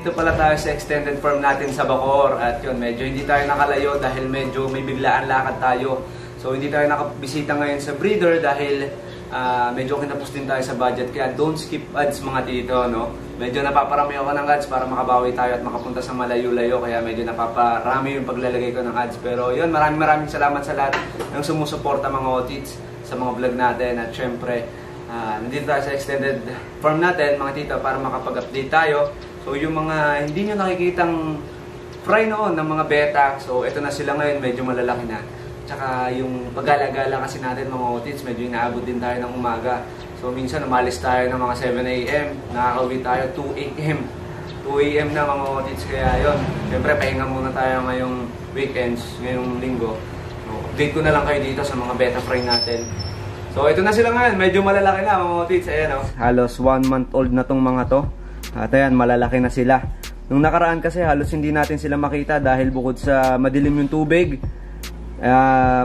Dito pala tayo sa extended farm natin sa Bacoor at yun, medyo hindi tayo nakalayo dahil medyo may biglaan lakad tayo. So hindi tayo nakabisita ngayon sa breeder dahil medyo kinapos din tayo sa budget, kaya don't skip ads mga tito, no? Medyo napaparami ako ng ads para makabawi tayo at makapunta sa malayo-layo, kaya medyo napaparami yung paglalagay ko ng ads. Pero yun, maraming salamat sa lahat ng sumusuporta mga otits sa mga vlog natin. At syempre, nandito tayo sa extended farm natin mga tito para makapag-update tayo. So yung mga hindi nyo nakikitang fry noon ng mga beta, so ito na sila ngayon, medyo malalaki na. Tsaka yung paggalagala kasi natin mga otits, medyo inaabot din tayo ng umaga. So minsan umalis tayo ng mga 7 AM, nakakauwi tayo 2 AM. 2 AM na mga otits, kaya yun. Siyempre pahinga muna tayo ngayong weekends, ngayong linggo. So, update ko na lang kayo dito sa mga beta fry natin. So ito na sila ngayon, medyo malalaki na mga otits, ayan o. Halos 1 month old na tong mga to. At ayan, malalaki na sila. Nung nakaraan kasi halos hindi natin sila makita dahil bukod sa madilim yung tubig,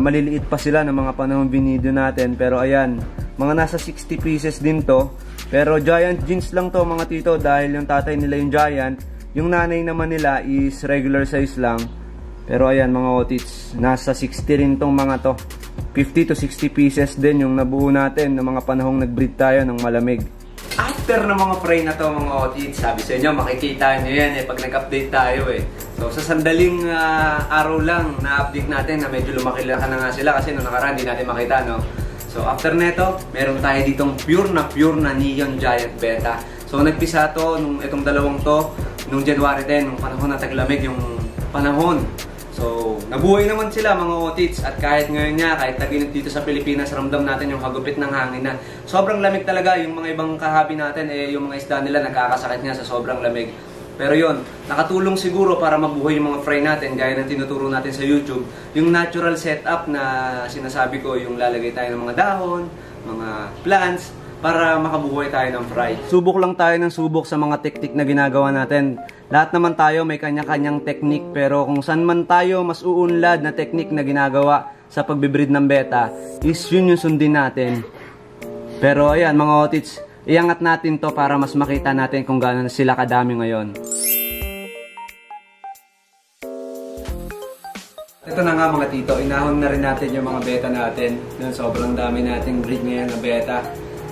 maliliit pa sila ng mga panahon binido natin. Pero ayan, mga nasa 60 pieces din to. Pero giant jeans lang to mga tito dahil yung tatay nila yung giant, yung nanay naman nila is regular size lang. Pero ayan mga otits, nasa 60 rin tong mga to. 50 to 60 pieces din yung nabuo natin ng mga panahong nag-breed tayo ng malamig. After ng mga fry na to mga otits, sabi sa inyo, makikita nyo yan pag nag-update tayo So sa sandaling araw lang na-update natin na medyo lumaki-laki na nga sila kasi nung nakaraan hindi natin makita, no? So after neto, meron tayo ditong pure na Neon Giant Beta. So nagpisa to nung itong dalawang to nung January 10, nung panahon na taglamig yung panahon. So nabuhay naman sila mga otits, at kahit ngayon nga, kahit taginit dito sa Pilipinas, ramdam natin yung hagupit ng hangin na sobrang lamig talaga. Yung mga ibang kahabi natin, yung mga isda nila nagkakasakit nga sa sobrang lamig. Pero yon, nakatulong siguro para mabuhay yung mga fry natin, gaya ng tinuturo natin sa YouTube, yung natural setup na sinasabi ko, yung lalagay tayo ng mga dahon, mga plants, para makabuhay tayo ng fry. Subok lang tayo ng subok sa mga teknik na ginagawa natin. Lahat naman tayo may kanya-kanyang teknik, pero kung saan man tayo mas uunlad na teknik na ginagawa sa pagbibreed ng beta, is yun yung sundin natin. Pero ayan mga otits, iangat natin to para mas makita natin kung gaano sila kadami ngayon. Ito na nga mga tito, inahon na rin natin yung mga beta natin. Sobrang dami nating breed ngayon na beta.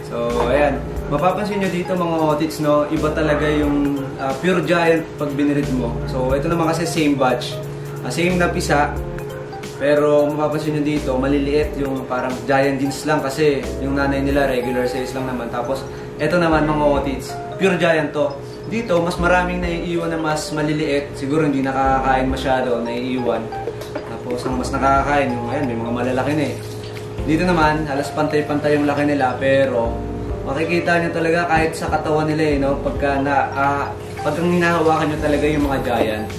So ayan, mapapansin nyo dito mga otits, no, iba talaga yung pure giant pag binirid mo. So ito naman kasi same batch, same na pisa, pero mapapansin nyo dito maliliit, yung parang giant jeans lang kasi yung nanay nila regular size lang naman. Tapos ito naman mga otits, pure giant to. Dito mas maraming naiiwan na mas maliliit, siguro hindi nakakakain masyado, naiiwan. Tapos ang mas nakakakain yung ayan, may mga malalaki na Dito naman, halos pantay-pantay yung laki nila, pero makikita nyo talaga kahit sa katawan nila no? Pagka hinahawakan nyo talaga yung mga giant,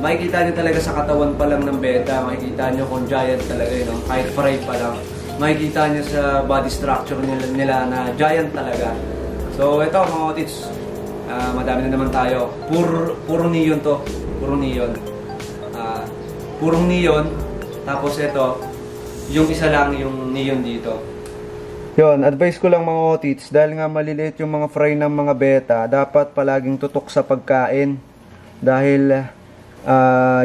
makikita nyo talaga sa katawan pa lang ng beta, makikita nyo kung giant talaga no? Kahit fry pa lang, makikita nyo sa body structure nila na giant talaga. So ito mga otits, madami na naman tayo, puro neon to, puro neon. Purong neon, tapos ito, yung isa lang yung neon dito. Yun, advice ko lang mga otits, dahil nga maliliit yung mga fry ng mga beta, dapat palaging tutok sa pagkain. Dahil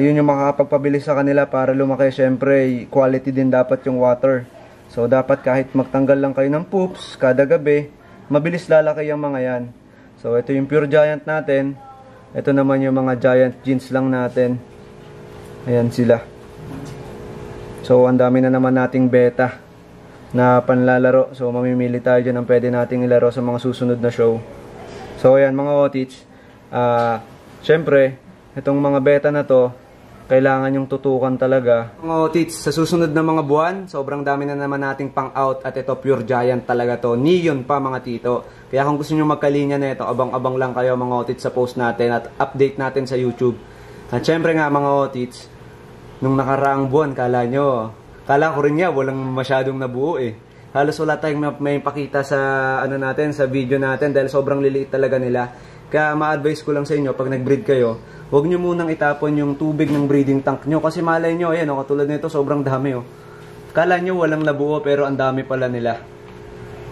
yun yung makakapagpabilis sa kanila para lumaki. Syempre, quality din dapat yung water. So dapat kahit magtanggal lang kayo ng poops kada gabi, mabilis lalaki yung mga yan. So ito yung pure giant natin. Ito naman yung mga giant jeans lang natin. Ayan sila. So ang dami na naman nating beta na panlalaro. So mamimili tayo dyan ang pwede nating ilaro sa mga susunod na show. So ayan mga otits, syempre itong mga beta na to kailangan yung tutukan talaga. Mga otits, sa susunod na mga buwan, sobrang dami na naman nating pang out, at ito pure giant talaga to. Neon pa mga tito. Kaya kung gusto nyo magkalinya na ito, abang-abang lang kayo mga otits sa post natin at update natin sa YouTube. At syempre nga mga otits, nung nakaraang buwan, kala ko rin nga walang masyadong nabuo Halos wala tayong may pakita sa natin, sa video natin dahil sobrang liliit talaga nila. Kaya ma-advise ko lang sa inyo, pag nag-breed kayo, huwag nyo munang itapon yung tubig ng breeding tank nyo. Kasi malay nyo, ayan katulad nito, sobrang dami Kala nyo walang nabuo pero ang dami pala nila.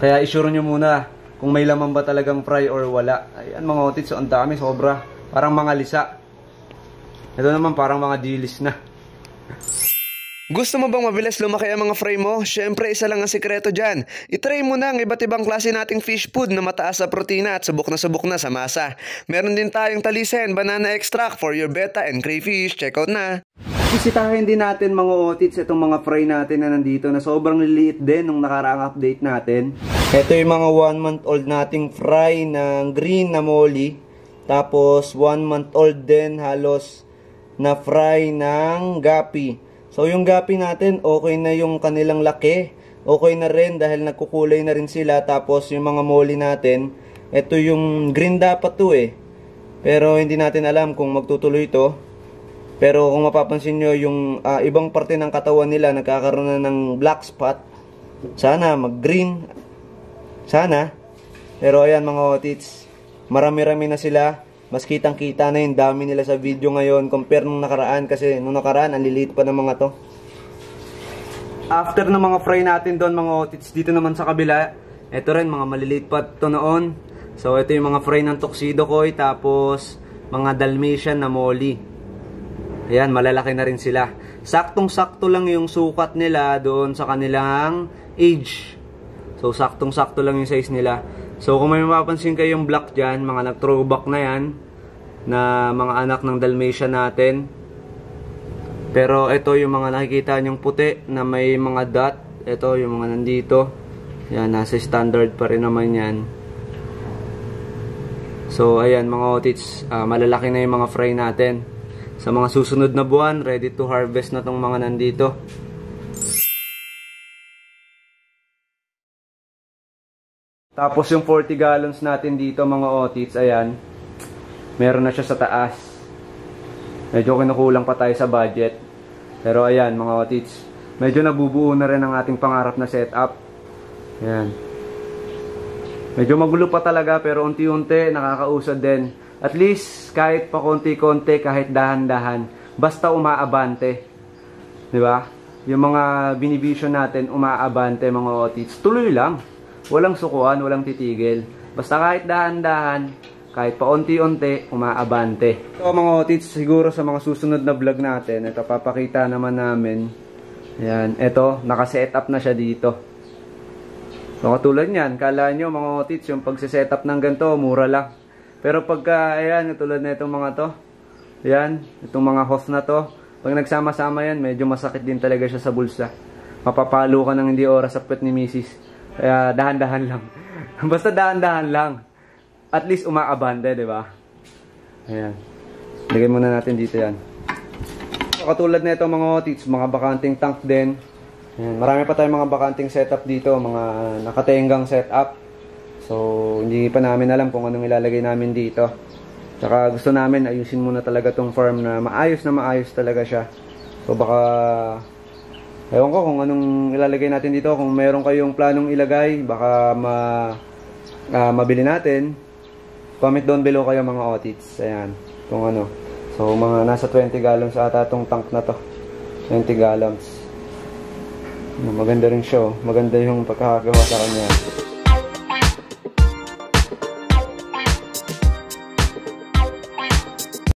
Kaya isure nyo muna kung may laman ba talagang fry or wala. Ayan mga otits, so ang dami, sobra. Parang mga lisa. Ito naman parang mga dilis na. Gusto mo bang mabilis lumaki ang mga fry mo? Syempre, isa lang ang sikreto dyan. I-try mo na ang iba't ibang klase nating fish food na mataas sa protina at subok na sa masa. Meron din tayong talisen, banana extract for your beta and crayfish. Check out na! Bisitahin din natin mga otits itong mga fry natin na nandito na sobrang liliit din nung nakaraang update natin. Ito yung mga 1 month old nating fry ng green na molly. Tapos 1 month old din halos na fry ng gapi. So yung gapi natin, okay na yung kanilang laki. Okay na rin dahil nagkukulay na rin sila. Tapos yung mga molly natin, ito yung green dapat to eh. Pero hindi natin alam kung magtutuloy ito. Pero kung mapapansin nyo, yung ibang parte ng katawan nila nagkakaroon na ng black spot. Sana mag-green. Sana. Pero ayan mga otits, marami-rami na sila. Mas kitang-kita na yung dami nila sa video ngayon compare nung nakaraan, kasi nung nakaraan ang liliit pa ng mga to. After ng mga fry natin doon mga otits, dito naman sa kabila, ito rin mga maliliit pa to noon. So ito yung mga fry ng tuxedo koi, tapos mga Dalmatian na molly. Ayan, malalaki na rin sila. Saktong-sakto lang yung sukat nila doon sa kanilang age. So saktong-sakto lang yung size nila. So kung may mapapansin kayong black dyan, mga nag-throwback na yan, na mga anak ng Dalmatian natin. Pero ito yung mga nakikita nyong puti na may mga dot. Ito yung mga nandito. Yan, nasa standard pa rin naman yan. So ayan mga otits, malalaki na yung mga fry natin. Sa mga susunod na buwan, ready to harvest na tong mga nandito. Tapos yung 40 gallons natin dito mga otits, ayan, meron na siya sa taas. Medyo kinukulang pa tayo sa budget. Pero ayan mga otits, medyo nabubuo na rin ang ating pangarap na setup. Ayan. Medyo magulo pa talaga pero unti-unti nakakausad din. At least kahit pa konti-konti, kahit dahan-dahan, basta umaabante. Diba? Yung mga binivision natin umaabante mga otits. Tuloy lang. Walang sukuan, walang titigil. Basta kahit dahan-dahan, kahit paunti-unti, umaabante. So mga otits, siguro sa mga susunod na vlog natin, ito papakita naman namin. Ayan, ito, naka-setup na siya dito. So katulad niyan, kala nyo mga otits, yung pagsisetup ng ganito, mura lang. Pero pagka, ayan, tulad na itong mga to, ayan, itong mga host na to, pag nagsama-sama yan, medyo masakit din talaga siya sa bulsa. Mapapalo ka ng hindi oras sa pet ni Mrs. Kaya dahan-dahan lang. Basta dahan-dahan lang. At least umaabante, di ba? Ayan. Lagay muna natin dito yan. So, katulad na ito mga otits, mga bakanting tank din. Ayan. Marami pa tayong mga bakanting setup dito, mga nakatenggang setup. So, hindi pa namin alam kung anong ilalagay namin dito. Tsaka gusto namin ayusin muna talaga tong farm na maayos talaga siya. So, baka ewan ko kung anong ilalagay natin dito. Kung meron kayong planong ilagay, baka mabili natin. Comment down below kayo mga otits. Ayan, kung ano. So mga nasa 20 gallons ata itong tank na to. 20 gallons. Maganda rin siya. Maganda yung pagkakagawa sa kanya.